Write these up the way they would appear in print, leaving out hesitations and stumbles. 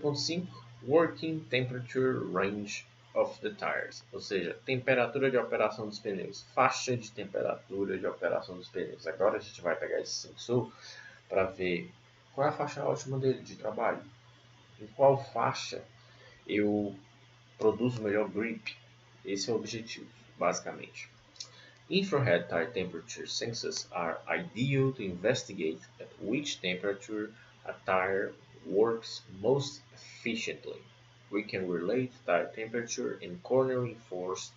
8.5 Working Temperature Range of the Tires, ou seja, temperatura de operação dos pneus, faixa de temperatura de operação dos pneus. Agora a gente vai pegar esse sensor para ver qual é a faixa ótima dele de trabalho, em qual faixa eu produzo melhor grip. Esse é o objetivo, basicamente. Infrared tire temperature sensors are ideal to investigate at which temperature a tire works most efficiently. We can relate tire temperature and cornering force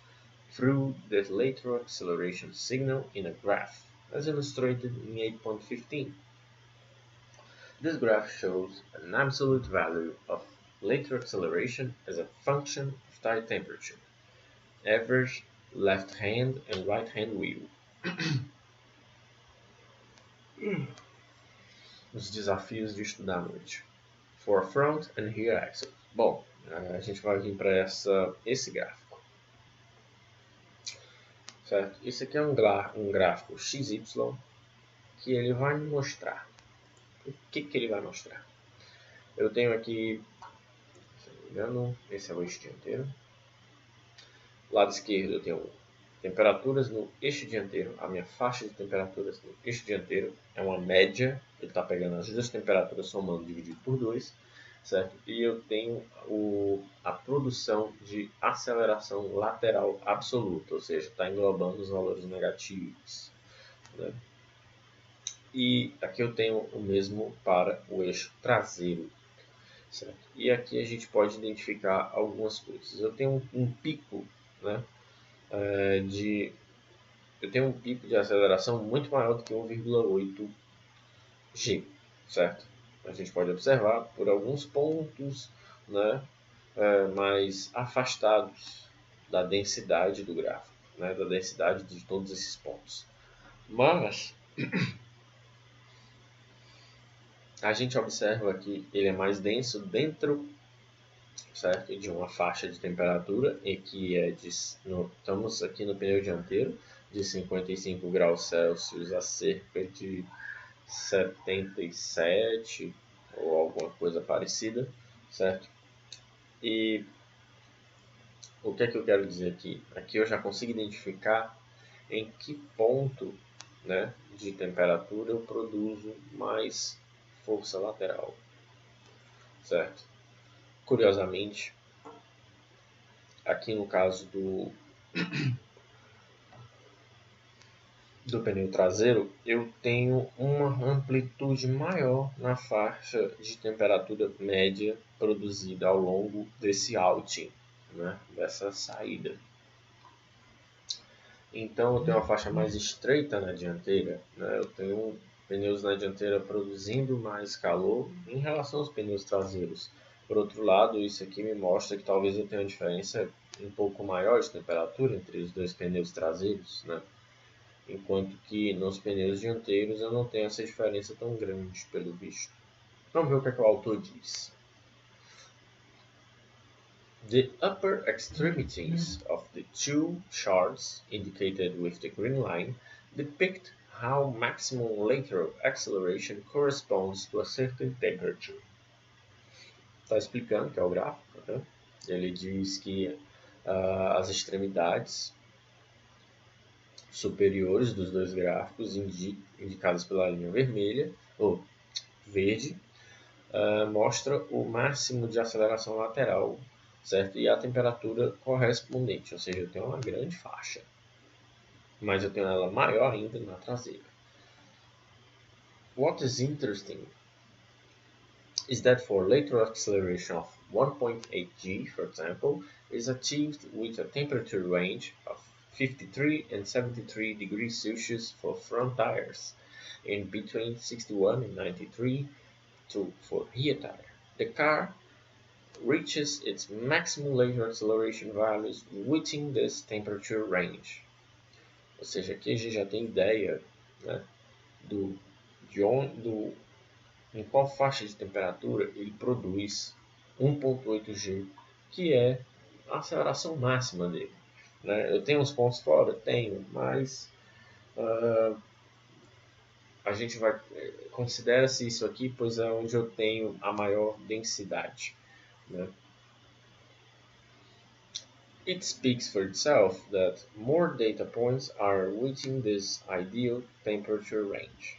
through the lateral acceleration signal in a graph, as illustrated in 8.15. This graph shows an absolute value of lateral acceleration as a function of tire temperature, average left hand and right hand wheel. Os desafios de estudar à noite. For front and rear axle. Bom, a gente vai vir para esse gráfico. Certo? Esse aqui é um gráfico XY que ele vai me mostrar. O que ele vai mostrar? Eu tenho aqui, se não me engano, esse é o eixo dianteiro. Lado esquerdo eu tenho temperaturas no eixo dianteiro. A minha faixa de temperaturas no eixo dianteiro é uma média. Ele está pegando as duas temperaturas somando dividido por 2. Certo? E eu tenho a produção de aceleração lateral absoluta, ou seja, está englobando os valores negativos. Né? E aqui eu tenho o mesmo para o eixo traseiro. Certo? E aqui a gente pode identificar algumas coisas. Eu tenho um pico, né, eu tenho um pico de aceleração muito maior do que 1,8 G, certo? A gente pode observar por alguns pontos, né, mais afastados da densidade do gráfico, né, da densidade de todos esses pontos. Mas a gente observa que ele é mais denso dentro, certo, de uma faixa de temperatura em que estamos aqui no pneu dianteiro de 55 graus Celsius a cerca de 77 ou alguma coisa parecida, certo? E o que é que eu quero dizer aqui? Aqui eu já consigo identificar em que ponto, né, de temperatura eu produzo mais força lateral, certo? Curiosamente, aqui no caso do pneu traseiro, eu tenho uma amplitude maior na faixa de temperatura média produzida ao longo desse outing, né, dessa saída. Então eu tenho uma faixa mais estreita na dianteira, né, eu tenho pneus na dianteira produzindo mais calor em relação aos pneus traseiros. Por outro lado, isso aqui me mostra que talvez eu tenha uma diferença um pouco maior de temperatura entre os dois pneus traseiros, né? Enquanto que nos pneus dianteiros eu não tenho essa diferença tão grande, pelo visto. Vamos ver o que é que o autor diz. The upper extremities of the two charts, indicated with the green line, depict how maximum lateral acceleration corresponds to a certain temperature. Está explicando que é o gráfico, né? Ele diz que as extremidades superiores dos dois gráficos, indicados pela linha vermelha ou verde, mostra o máximo de aceleração lateral, certo? E a temperatura correspondente, ou seja, eu tenho uma grande faixa, mas eu tenho ela maior ainda na traseira. What is interesting is that for lateral acceleration of 1.8 G, for example, is achieved with a temperature range of 53 and 73 degrees Celsius for front tires, and between 61 and 93 for rear tire. The car reaches its maximum lateral acceleration values within this temperature range. Ou seja, aqui a gente já tem ideia, né, em qual faixa de temperatura ele produz 1.8 G, que é a aceleração máxima dele. Né? Eu tenho uns pontos fora? Tenho, mas a gente vai considera-se isso aqui, pois é onde eu tenho a maior densidade. né? It speaks for itself that more data points are within this ideal temperature range.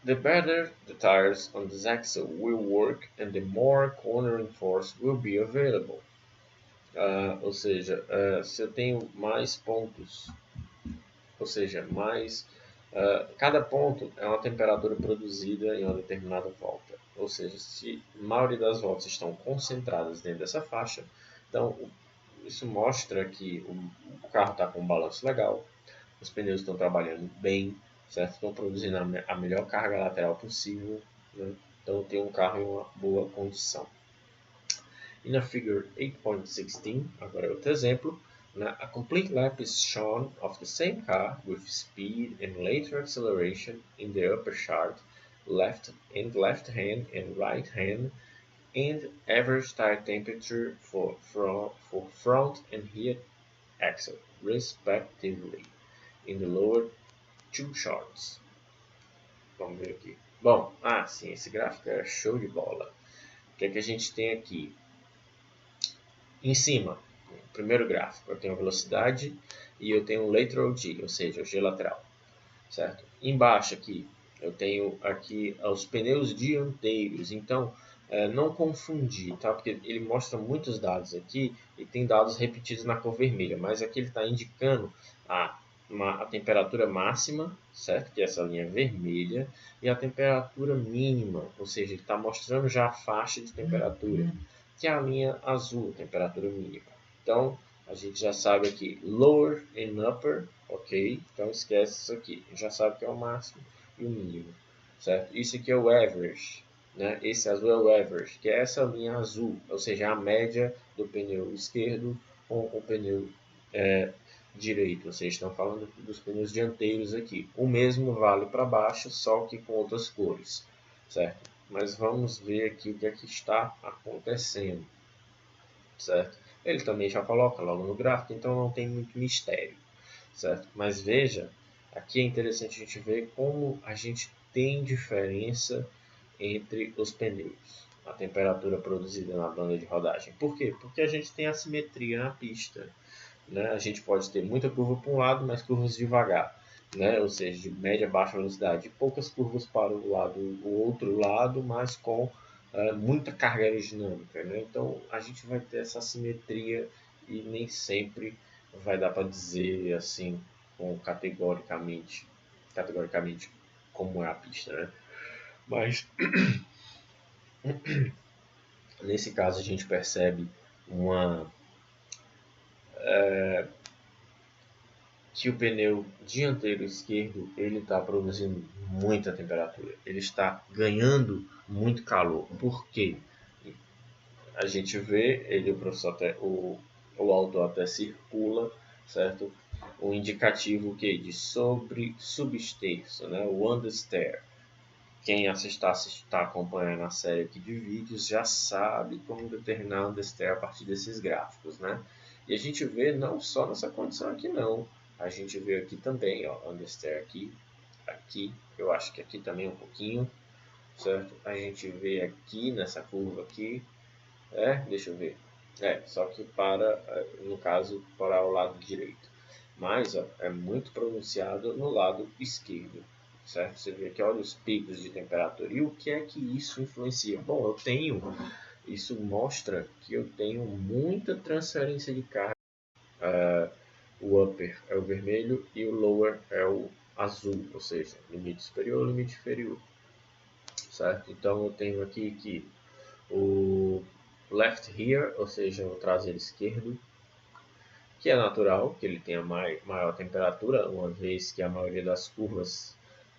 The better the tires on this axle will work and the more cornering force will be available. Ou seja, se eu tenho mais pontos, ou seja, cada ponto é uma temperatura produzida em uma determinada volta. Ou seja, se a maioria das voltas estão concentradas dentro dessa faixa, então isso mostra que o carro está com um balanço legal, os pneus estão trabalhando bem, certo? Estão produzindo a melhor carga lateral possível, né? Então tem um carro em uma boa condição. In a figure 8.16, agora outro exemplo, a complete lap is shown of the same car with speed and later acceleration in the upper chart, left hand and right hand, and average tire temperature for front and rear axle, respectively, in the lower two charts. Vamos ver aqui. Bom, sim, esse gráfico é show de bola. O que é que a gente tem aqui? Em cima, no primeiro gráfico, eu tenho a velocidade e eu tenho o lateral G, ou seja, o G lateral, certo? Embaixo aqui, eu tenho aqui os pneus dianteiros, então não confundir, tá? Porque ele mostra muitos dados aqui e tem dados repetidos na cor vermelha, mas aqui ele está indicando a temperatura máxima, certo? Que é essa linha vermelha, e a temperatura mínima, ou seja, ele está mostrando já a faixa de temperatura, que é a linha azul, temperatura mínima. Então, a gente já sabe aqui, lower and upper, ok? Então, esquece isso aqui. Já sabe que é o máximo e o mínimo, certo? Isso aqui é o average, né? Esse azul é o average, que é essa linha azul, ou seja, a média do pneu esquerdo com o pneu direito. Vocês estão falando dos pneus dianteiros aqui. O mesmo vale para baixo, só que com outras cores, certo? Mas vamos ver aqui o que é que está acontecendo, certo? Ele também já coloca logo no gráfico, então não tem muito mistério, certo? Mas veja, aqui é interessante a gente ver como a gente tem diferença entre os pneus, a temperatura produzida na banda de rodagem. Por quê? Porque a gente tem assimetria na pista, né? A gente pode ter muita curva para um lado, mas curvas devagar, né? Ou seja, de média a baixa velocidade, poucas curvas para o outro lado, mas com muita carga aerodinâmica, né? Então a gente vai ter essa assimetria e nem sempre vai dar para dizer assim categoricamente como é a pista, né? Mas nesse caso a gente percebe que o pneu dianteiro esquerdo ele está produzindo muita temperatura, ele está ganhando muito calor. Por quê? A gente vê ele, o professor o autor até circula, certo? O indicativo que de sobre substerço, né? O understeer. Quem está acompanhando a série aqui de vídeos já sabe como determinar understeer a partir desses gráficos, né? E a gente vê não só nessa condição aqui não, a gente vê aqui também, ó, understeer aqui, eu acho que aqui também um pouquinho, certo? A gente vê aqui nessa curva aqui, deixa eu ver, só que no caso, para o lado direito, mas ó, é muito pronunciado no lado esquerdo, certo? Você vê que olha os picos de temperatura. E o que é que isso influencia? Bom, isso mostra que eu tenho muita transferência de carga. O upper é o vermelho e o lower é o azul, ou seja, limite superior, limite inferior, certo? Então eu tenho aqui que o left rear, ou seja, o traseiro esquerdo, que é natural, que ele tenha maior temperatura, uma vez que a maioria das curvas,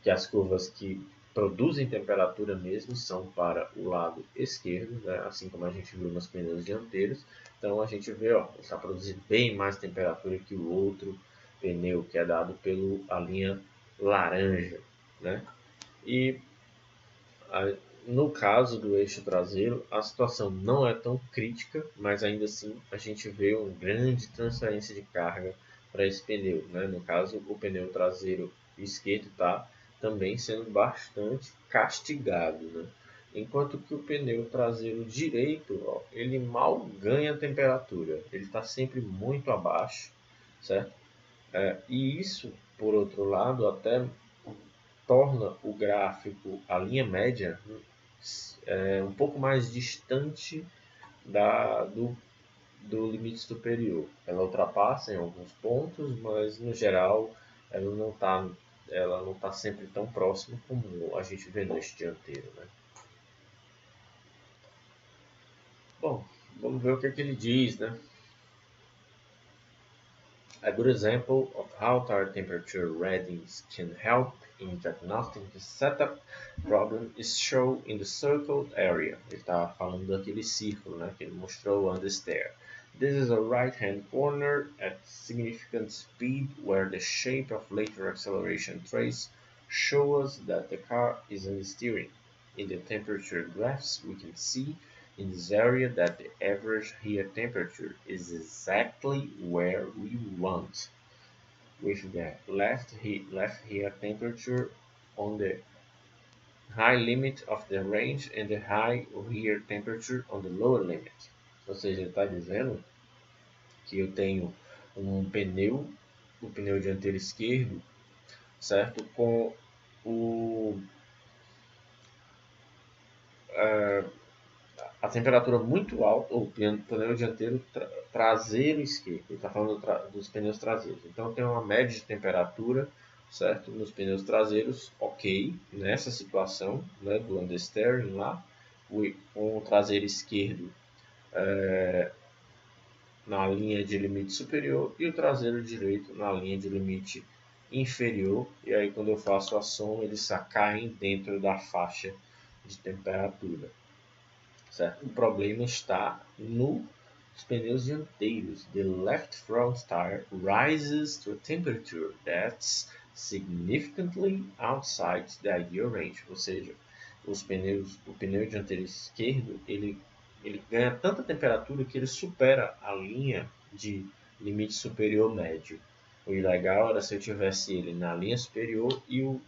as curvas que produzem temperatura mesmo, são para o lado esquerdo, né? Assim como a gente viu nos pneus dianteiros. Então a gente vê, ó, está produzindo bem mais temperatura que o outro pneu que é dado pela linha laranja, né? E no caso do eixo traseiro, a situação não é tão crítica, mas ainda assim a gente vê uma grande transferência de carga para esse pneu, né? No caso, o pneu traseiro esquerdo está também sendo bastante castigado, né? enquanto que o pneu traseiro direito, ó, ele mal ganha temperatura, ele está sempre muito abaixo, certo? E isso, por outro lado, até torna o gráfico, a linha média, um pouco mais distante do limite superior. Ela ultrapassa em alguns pontos, mas no geral ela não tá sempre tão próxima como a gente vê no eixo dianteiro, né? Bom, vamos ver o que é que ele diz, né? A good example of how tire temperature readings can help in diagnosing the setup problem is shown in the circled area. Ele está falando daquele círculo, né, que ele mostrou on the stair. This is a right-hand corner at significant speed where the shape of later acceleration trace shows that the car is on the steering. In the temperature graphs, we can see in this area that the average rear temperature is exactly where we want, with the left rear temperature on the high limit of the range and the high rear temperature on the lower limit. Ou seja, ele está dizendo que eu tenho o pneu dianteiro esquerdo, certo? Com o a temperatura muito alta, ou pneu dianteiro traseiro esquerdo, ele está falando dos pneus traseiros. Então tem uma média de temperatura, certo? Nos pneus traseiros, ok, nessa situação, né, do understeering lá, com o traseiro esquerdo na linha de limite superior e o traseiro direito na linha de limite inferior. E aí quando eu faço a soma, eles caem dentro da faixa de temperatura. Certo? O problema está nos pneus dianteiros. The left front tire rises to a temperature that's significantly outside the ideal range. Ou seja, o pneu dianteiro esquerdo ele ganha tanta temperatura que ele supera a linha de limite superior médio. O legal era se eu tivesse ele na linha superior e o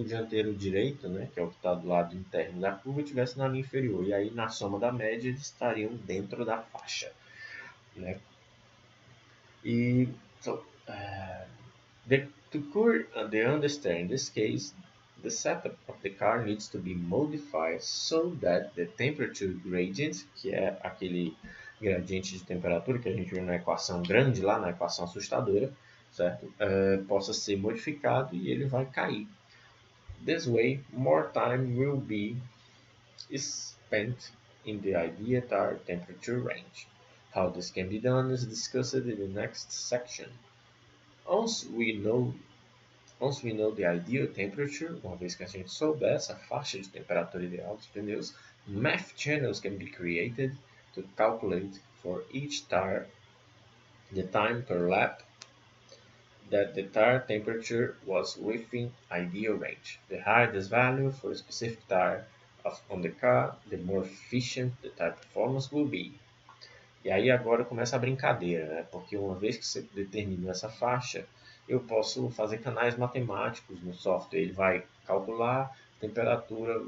dianteiro direito, né, que é o que está do lado interno da curva, estivesse na linha inferior. E aí, na soma da média, eles estariam dentro da faixa. Né? E so, to understand this case, the setup of the car needs to be modified so that the temperature gradient, que é aquele gradiente de temperatura que a gente viu na equação grande lá, na equação assustadora, certo? Possa ser modificado e ele vai cair. This way, more time will be spent in the ideal tire temperature range. How this can be done is discussed in the next section. Once we know the ideal temperature, uma vez que a gente souber essa faixa de temperatura ideal dos pneus, math channels can be created to calculate for each tire the time per lap that the tire temperature was within ideal range. The higher this value for a specific tire on the car, the more efficient the tire performance will be. E aí agora começa a brincadeira, né? Porque uma vez que você determina essa faixa, eu posso fazer canais matemáticos no software. Ele vai calcular temperatura,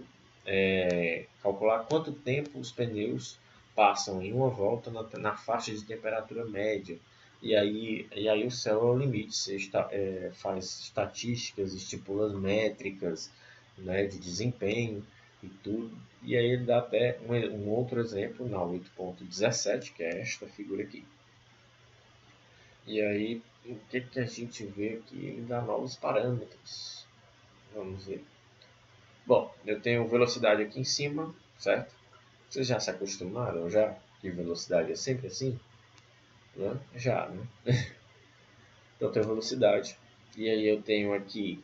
calcular quanto tempo os pneus passam em uma volta na faixa de temperatura média. E aí o céu é o limite. Você faz estatísticas, estipula métricas, né, de desempenho e tudo. E aí ele dá até um outro exemplo na 8.17, que é esta figura aqui. E aí, o que a gente vê aqui? Ele dá novos parâmetros. Vamos ver. Bom, eu tenho velocidade aqui em cima, certo? Vocês já se acostumaram já? Que velocidade é sempre assim? Né? Já, né? Então eu tenho velocidade. E aí eu tenho aqui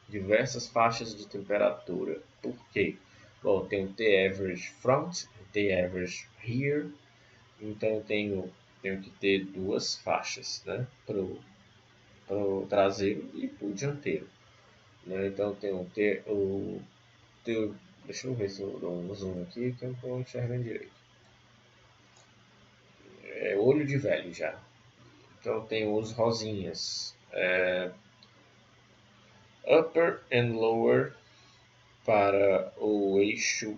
diversas faixas de temperatura. Por quê? Bom, eu tenho T-average front, T-average rear. Então eu tenho que ter duas faixas, né? Para o traseiro e para o dianteiro. Né? Então eu tenho deixa eu ver se eu dou um zoom aqui que eu não estou enxergando direito. É olho de velho já. Então tem os rosinhas. Upper and lower para o eixo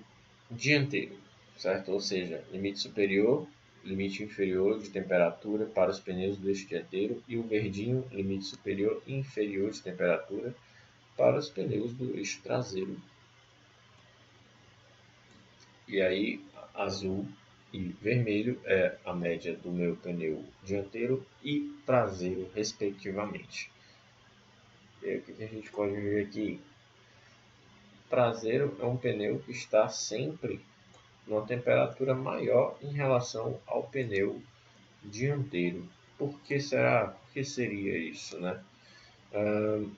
dianteiro, certo? Ou seja, limite superior, limite inferior de temperatura para os pneus do eixo dianteiro, e o verdinho, limite superior e inferior de temperatura para os pneus do eixo traseiro. E aí, azul e vermelho é a média do meu pneu dianteiro e traseiro, respectivamente. E aí, o que a gente pode ver aqui? Traseiro é um pneu que está sempre numa temperatura maior em relação ao pneu dianteiro. Por que será? Por que seria isso, né?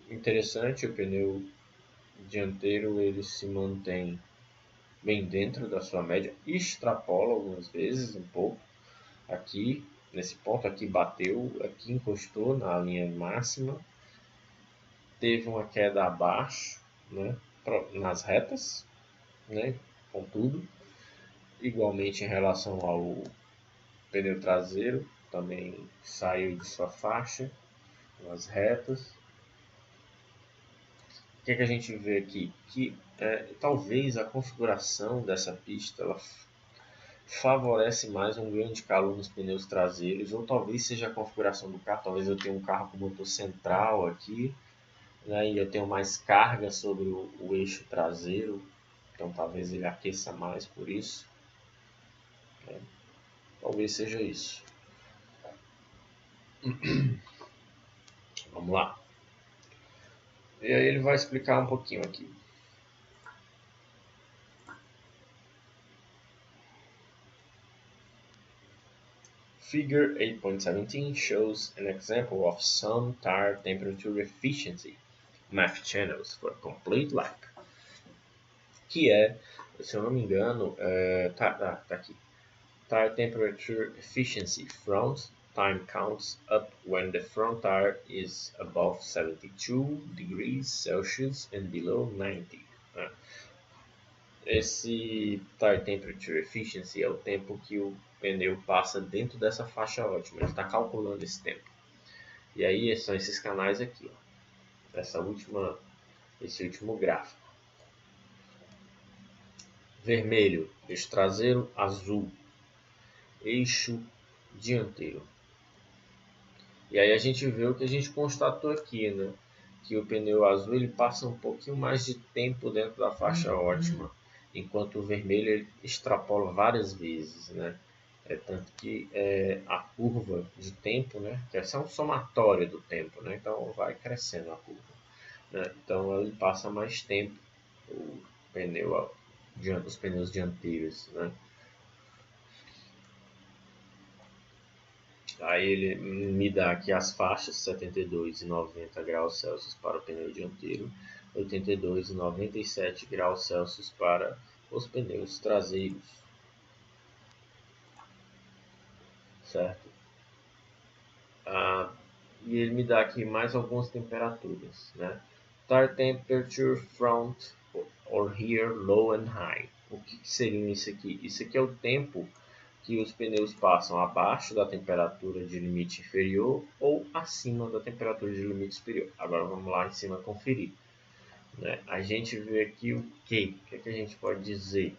Interessante, o pneu dianteiro ele se mantém bem dentro da sua média, extrapola algumas vezes um pouco. Aqui, nesse ponto aqui bateu, aqui encostou na linha máxima, teve uma queda abaixo, né, nas retas, né, contudo, igualmente em relação ao pneu traseiro, também saiu de sua faixa nas retas. O que a gente vê aqui? Que talvez a configuração dessa pista ela favorece mais um ganho de calor nos pneus traseiros, ou talvez seja a configuração do carro. Talvez eu tenha um carro com motor central aqui, né, e eu tenho mais carga sobre o eixo traseiro, então talvez ele aqueça mais por isso, né? Talvez seja isso. Vamos lá. E aí ele vai explicar um pouquinho aqui. Figure 8.17 shows an example of some tire temperature efficiency math channels for complete lap. Que é, se eu não me engano, tá aqui. Tire temperature efficiency front time counts up when the front tire is above 72 degrees Celsius and below 90. Esse tire temperature efficiency é o tempo que o pneu passa dentro dessa faixa ótima. Ele está calculando esse tempo. E aí são esses canais aqui, ó. Esse último gráfico. Vermelho, eixo traseiro, azul, eixo dianteiro. E aí a gente vê o que a gente constatou aqui, né? Que o pneu azul ele passa um pouquinho mais de tempo dentro da faixa ótima, enquanto o vermelho ele extrapola várias vezes, né? Tanto que a curva de tempo, né? Que essa é um somatório do tempo, né? Então vai crescendo a curva, né? Então ele passa mais tempo os pneus dianteiros, né? Aí ele me dá aqui as faixas 72 e 90 graus Celsius para o pneu dianteiro, 82 e 97 graus Celsius para os pneus traseiros, certo? E ele me dá aqui mais algumas temperaturas, né? Tire temperature front or rear low and high. O que seria isso aqui? Isso aqui é o tempo que os pneus passam abaixo da temperatura de limite inferior ou acima da temperatura de limite superior. Agora vamos lá em cima conferir, né? A gente vê aqui o que a gente pode dizer,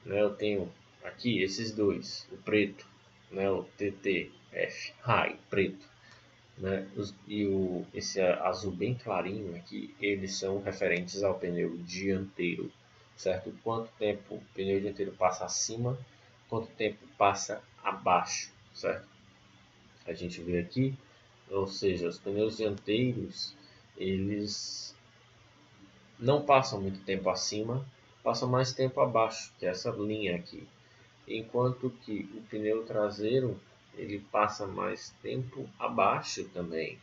né? Eu tenho aqui esses dois, o preto, né? O TTF High, preto, né? Esse azul bem clarinho aqui, eles são referentes ao pneu dianteiro, certo? Quanto tempo o pneu dianteiro passa acima, quanto tempo passa abaixo, certo? A gente vê aqui, ou seja, os pneus dianteiros, eles não passam muito tempo acima, passam mais tempo abaixo, que é essa linha aqui. Enquanto que o pneu traseiro, ele passa mais tempo abaixo também,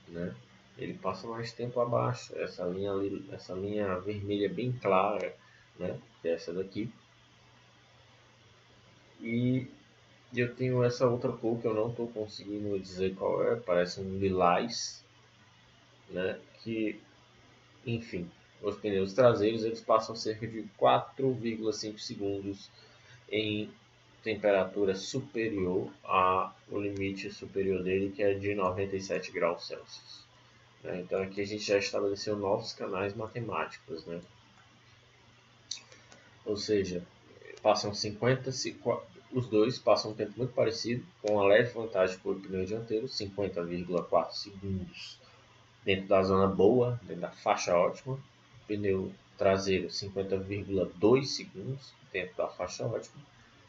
né? Ele passa mais tempo abaixo, essa linha vermelha bem clara, né? Que é essa daqui. E eu tenho essa outra cor que eu não estou conseguindo dizer qual é, parece um lilás, né? Que, enfim, os pneus traseiros eles passam cerca de 4,5 segundos em temperatura superior ao limite superior dele, que é de 97 graus Celsius. Então aqui a gente já estabeleceu novos canais matemáticos, né? ou seja, passam 50, os dois passam um tempo muito parecido, com uma leve vantagem para o pneu dianteiro, 50,4 segundos dentro da zona boa, dentro da faixa ótima. Pneu traseiro 50,2 segundos dentro da faixa ótima,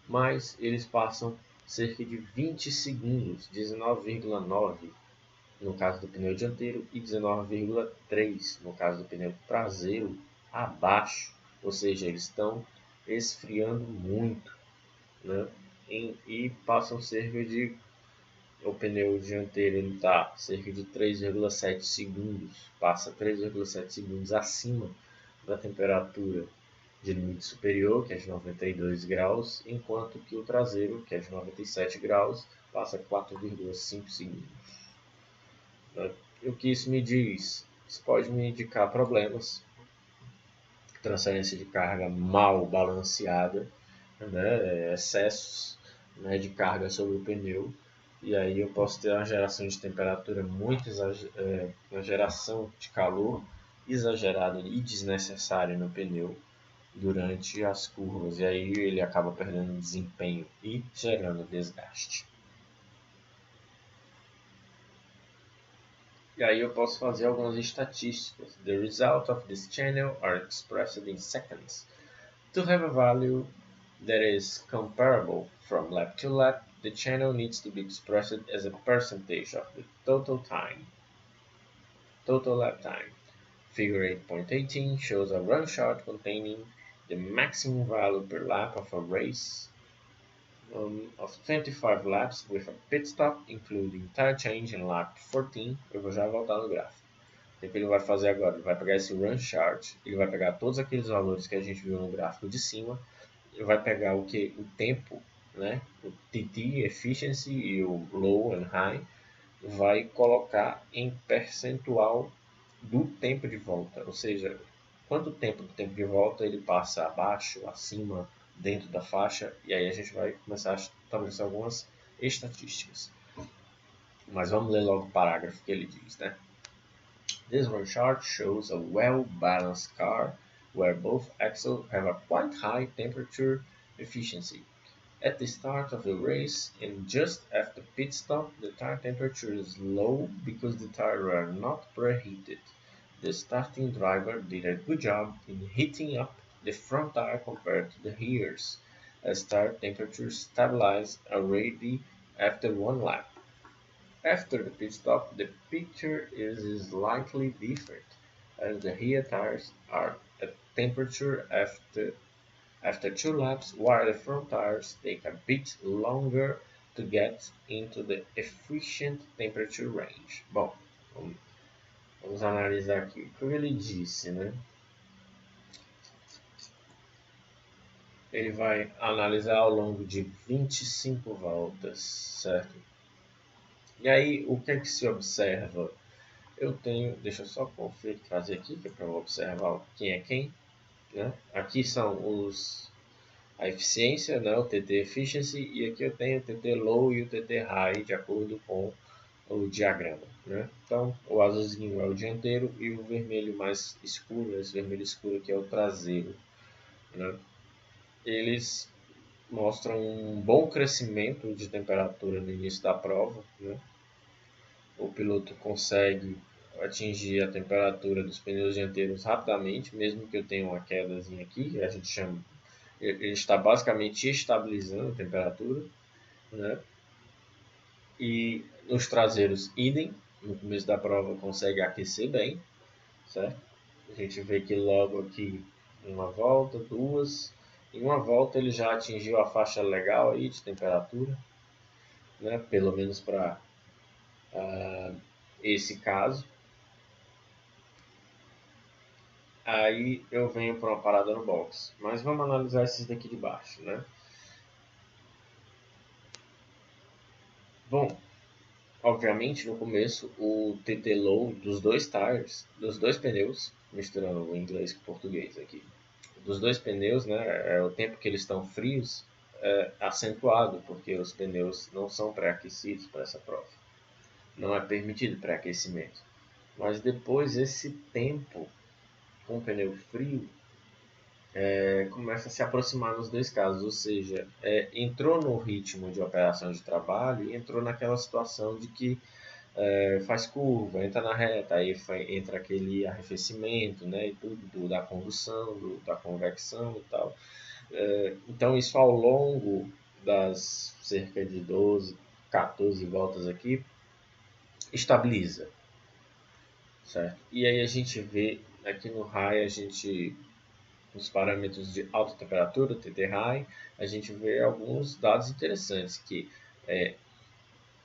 mas eles passam cerca de 20 segundos, 19,9 no caso do pneu dianteiro e 19,3 no caso do pneu traseiro abaixo, ou seja, eles estão esfriando muito, né? E passam cerca de, o pneu dianteiro está cerca de 3,7 segundos, passa 3,7 segundos acima da temperatura de limite superior, que é de 92 graus, enquanto que o traseiro, que é de 97 graus, passa 4,5 segundos. O que isso me diz? Isso pode me indicar problemas, transferência de carga mal balanceada, né, excessos, né, de carga sobre o pneu, e aí eu posso ter uma geração de temperatura muito uma geração de calor exagerada e desnecessária no pneu durante as curvas, e aí ele acaba perdendo desempenho e gerando desgaste. E aí eu posso fazer algumas estatísticas. The results of this channel are expressed in seconds. To have a value that is comparable from lap to lap, the channel needs to be expressed as a percentage of the total lap time. Figure 8.18 shows a run chart containing the maximum value per lap of a race of 25 laps with a pit stop, including tire change in lap 14. Eu vou já voltar no gráfico. O que ele vai fazer agora? Ele vai pegar esse run chart, ele vai pegar todos aqueles valores que a gente viu no gráfico de cima, ele vai pegar o tempo, né? O TT, efficiency e o low and high, vai colocar em percentual do tempo de volta, ou seja, quanto tempo do tempo de volta ele passa abaixo, acima, dentro da faixa, e aí a gente vai começar a estabelecer algumas estatísticas. Mas vamos ler logo o parágrafo que ele diz, né? This one chart shows a well-balanced car where both axles have a quite high temperature efficiency. At the start of the race and just after pit stop, the tire temperature is low because the tires are not preheated. The starting driver did a good job in heating up the front tire compared to the rears, as tire temperature stabilized already after one lap. After the pit stop, the picture is slightly different, as the rear tires are at temperature after 2 laps, while the front tires take a bit longer to get into the efficient temperature range. Bom, vamos analisar aqui o que ele disse, né? Ele vai analisar ao longo de 25 voltas, certo? E aí, o que é que se observa? Eu tenho, deixa eu só conferir, trazer aqui, que é para observar quem é quem, né? Aqui são a eficiência, né, o TT Efficiency, e aqui eu tenho o TT Low e o TT High, de acordo com o diagrama, né? Então, o azulzinho é o dianteiro e o vermelho mais escuro, esse vermelho escuro aqui é o traseiro, né? Eles mostram um bom crescimento de temperatura no início da prova, né? O piloto consegue atingir a temperatura dos pneus dianteiros rapidamente, mesmo que eu tenha uma quedazinha aqui, a gente chama, ele está basicamente estabilizando a temperatura, né? E nos traseiros, idem, no começo da prova consegue aquecer bem, certo? A gente vê que logo aqui, uma volta, duas, em uma volta ele já atingiu a faixa legal aí de temperatura, né? Pelo menos para esse caso. Aí eu venho para uma parada no box, mas vamos analisar esses daqui de baixo, né? Bom, obviamente no começo o TT low dos dois tires, dos dois pneus, misturando o inglês com o português aqui, dos dois pneus, né, é o tempo que eles estão frios, é acentuado, porque os pneus não são pré-aquecidos para essa prova. Não é permitido pré-aquecimento. Mas depois esse tempo com o pneu frio, começa a se aproximar nos dois casos, ou seja, entrou no ritmo de operação de trabalho e entrou naquela situação de que faz curva, entra na reta, aí entra aquele arrefecimento, né, e tudo da condução, da convecção e tal. Então isso ao longo das cerca de 12, 14 voltas aqui, estabiliza, certo? E aí a gente vê aqui no high, nos parâmetros de alta temperatura, TT high, a gente vê alguns dados interessantes, que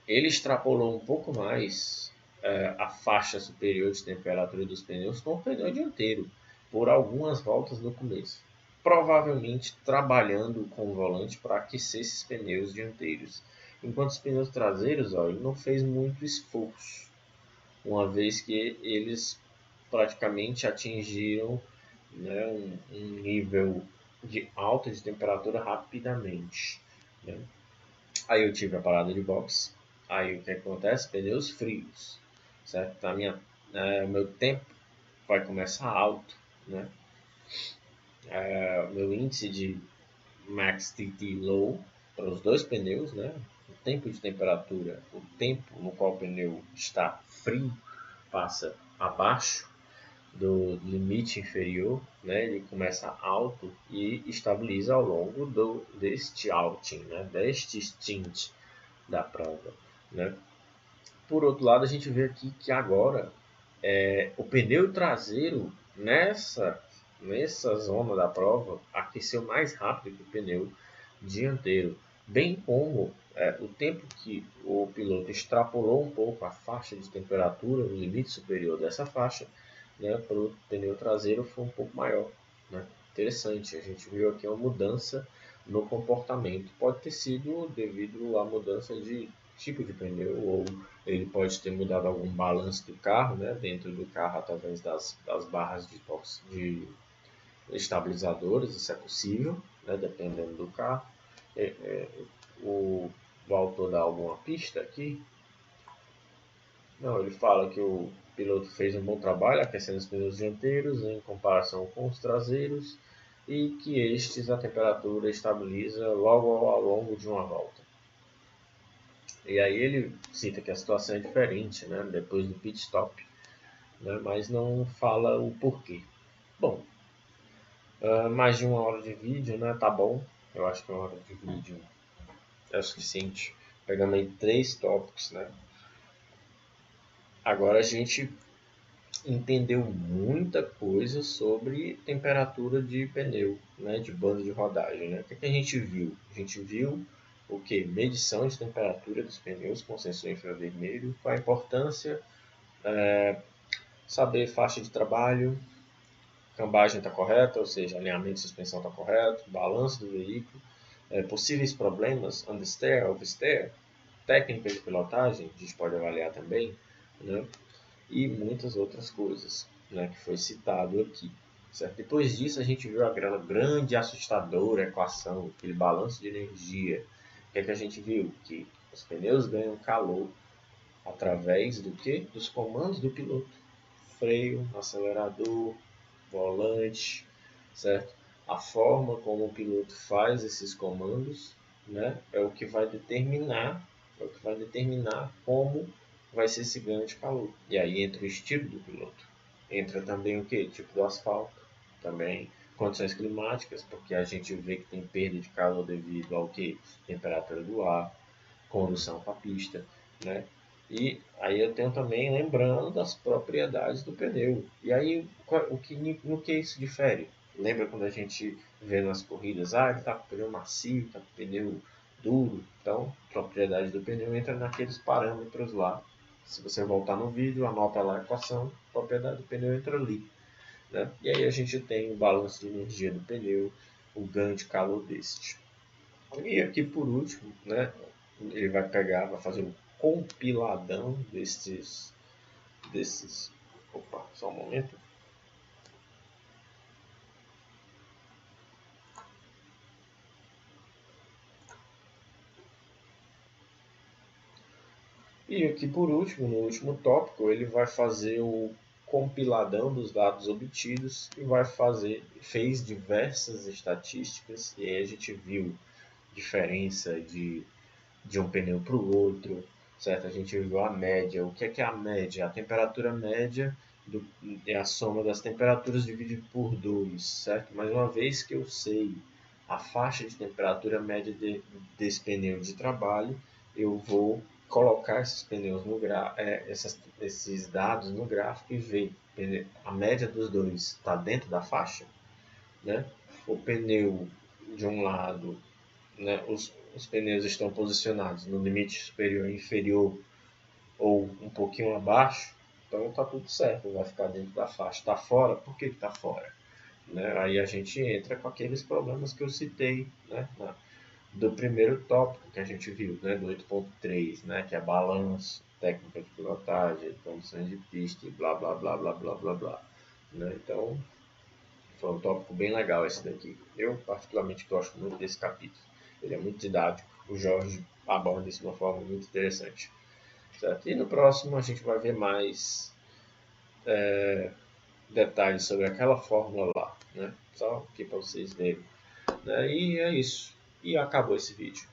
ele extrapolou um pouco mais a faixa superior de temperatura dos pneus com o pneu dianteiro, por algumas voltas no começo. Provavelmente trabalhando com o volante para aquecer esses pneus dianteiros. Enquanto os pneus traseiros, ele não fez muito esforço, uma vez que eles praticamente atingiram, né, um nível de alta de temperatura rapidamente. Né? Aí eu tive a parada de boxe. Aí o que acontece? Pneus frios, certo? Meu tempo vai começar alto, né? Meu índice de max TT low para os dois pneus, né? O tempo de temperatura, o tempo no qual o pneu está frio passa abaixo do limite inferior, né? Ele começa alto e estabiliza ao longo deste outing, né? Deste stint da prova, né? Por outro lado, a gente vê aqui que agora o pneu traseiro nessa zona da prova aqueceu mais rápido que o pneu dianteiro, bem como o tempo que o piloto extrapolou um pouco a faixa de temperatura, o limite superior dessa faixa, né, para o pneu traseiro foi um pouco maior. Né? Interessante, a gente viu aqui uma mudança no comportamento. Pode ter sido devido à mudança de tipo de pneu, ou ele pode ter mudado algum balanço do carro, né, dentro do carro através das barras de estabilizadores, isso é possível, né, dependendo do carro. O autor dá alguma pista aqui? Não, ele fala que o piloto fez um bom trabalho aquecendo os pneus dianteiros em comparação com os traseiros e que estes a temperatura estabiliza logo ao longo de uma volta. E aí ele cita que a situação é diferente, né, depois do pit stop, né, mas não fala o porquê. Bom, mais de 1 hora de vídeo, né, tá bom. Eu acho que 1 hora de vídeo é o suficiente. Pegamos aí 3 tópicos, né. Agora a gente entendeu muita coisa sobre temperatura de pneu, né, de banda de rodagem. Né? O que a gente viu? A gente viu o que? Medição de temperatura dos pneus com sensor infravermelho, qual a importância, saber faixa de trabalho, cambagem está correta, ou seja, alinhamento de suspensão está correto, balanço do veículo, possíveis problemas, understeer, oversteer, técnica de pilotagem, a gente pode avaliar também, né? E muitas outras coisas, né, que foi citado aqui. Certo? Depois disso, a gente viu aquela grande assustadora equação, aquele balanço de energia. O que é que a gente viu? Que os pneus ganham calor através do que? Dos comandos do piloto. Freio, acelerador, volante, certo? A forma como o piloto faz esses comandos, né, é o que vai determinar como vai ser esse ganho de calor. E aí entra o estilo do piloto. Entra também o que? Tipo do asfalto, também condições climáticas, porque a gente vê que tem perda de calor devido ao que? Temperatura do ar, condução para a pista, né? E aí eu tenho também lembrando das propriedades do pneu. E aí no que isso difere? Lembra quando a gente vê nas corridas, ele está com pneu macio, está com pneu duro. Então, propriedade do pneu entra naqueles parâmetros lá. Se você voltar no vídeo, anota lá a equação, propriedade do pneu entra ali. Né? E aí a gente tem o balanço de energia do pneu, o ganho de calor deste. E aqui por último, né, ele vai fazer um compiladão desses. Opa, só um momento. E aqui por último, no último tópico, ele vai fazer o compiladão dos dados obtidos e fez diversas estatísticas, e aí a gente viu diferença de um pneu para o outro, certo? A gente viu a média. O que é a média? A temperatura média é a soma das temperaturas dividido por 2, certo? Mas uma vez que eu sei a faixa de temperatura média desse pneu de trabalho, eu vou colocar esses dados no gráfico e ver a média dos dois está dentro da faixa, né? O pneu de um lado, né, os pneus estão posicionados no limite superior e inferior ou um pouquinho abaixo, então está tudo certo, vai ficar dentro da faixa. Está fora, por que está fora? Né? Aí a gente entra com aqueles problemas que eu citei, né, do primeiro tópico que a gente viu, né, do 8.3, né, que é balanço, técnica de pilotagem, condições de pista e blá blá blá blá blá blá blá. Né? Então foi um tópico bem legal esse daqui. Eu particularmente gosto muito desse capítulo. Ele é muito didático. O Jorge aborda isso de uma forma muito interessante. Certo? E no próximo a gente vai ver mais detalhes sobre aquela fórmula lá. Né? Só aqui para vocês verem. Né? E é isso. E acabou esse vídeo.